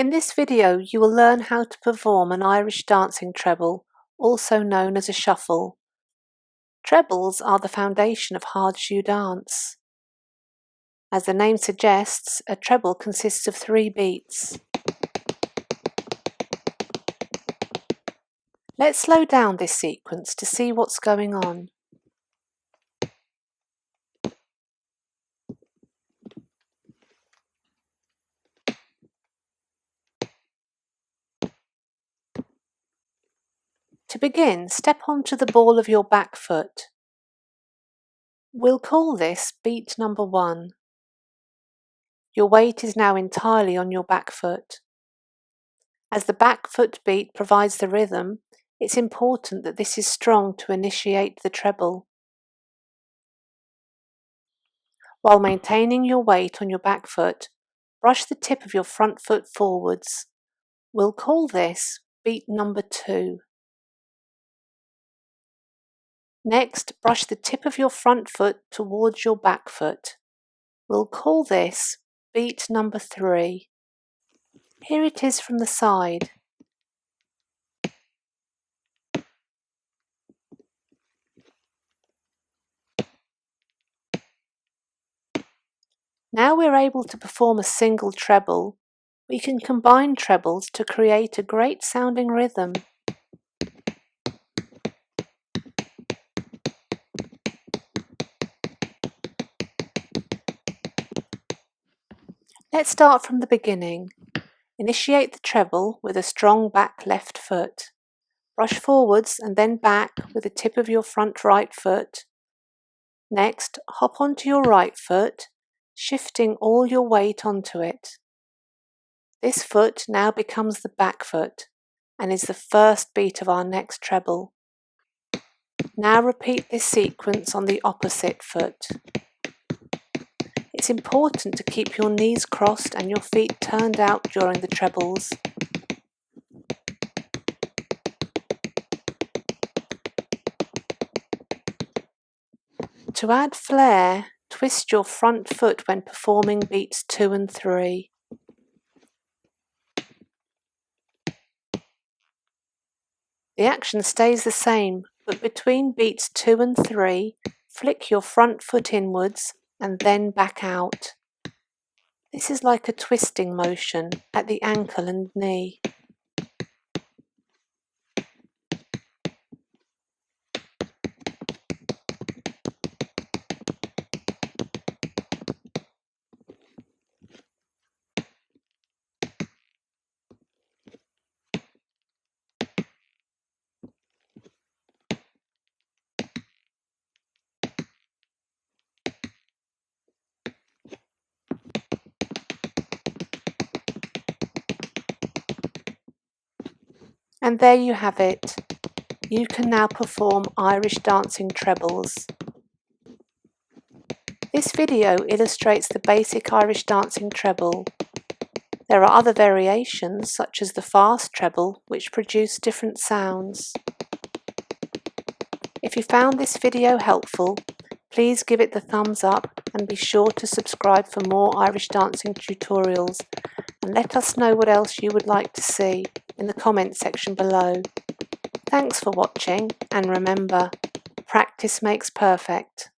In this video you will learn how to perform an Irish dancing treble, also known as a shuffle. Trebles are the foundation of hard shoe dance. As the name suggests, a treble consists of 3 beats. Let's slow down this sequence to see what's going on. To begin, step onto the ball of your back foot. We'll call this beat number 1. Your weight is now entirely on your back foot. As the back foot beat provides the rhythm, it's important that this is strong to initiate the treble. While maintaining your weight on your back foot, brush the tip of your front foot forwards. We'll call this beat number 2. Next, brush the tip of your front foot towards your back foot. We'll call this beat number 3. Here it is from the side. Now we're able to perform a single treble. We can combine trebles to create a great sounding rhythm. Let's start from the beginning. Initiate the treble with a strong back left foot. Brush forwards and then back with the tip of your front right foot. Next, hop onto your right foot, shifting all your weight onto it. This foot now becomes the back foot and is the first beat of our next treble. Now repeat this sequence on the opposite foot. It's important to keep your knees crossed and your feet turned out during the trebles. To add flair, twist your front foot when performing beats 2 and 3. The action stays the same, but between beats 2 and 3, flick your front foot inwards and then back out. This is like a twisting motion at the ankle and knee. And there you have it. You can now perform Irish dancing trebles. This video illustrates the basic Irish dancing treble. There are other variations such as the fast treble which produce different sounds. If you found this video helpful, please give it the thumbs up and be sure to subscribe for more Irish dancing tutorials, and let us know what else you would like to see in the comment section below. Thanks for watching, and remember, practice makes perfect.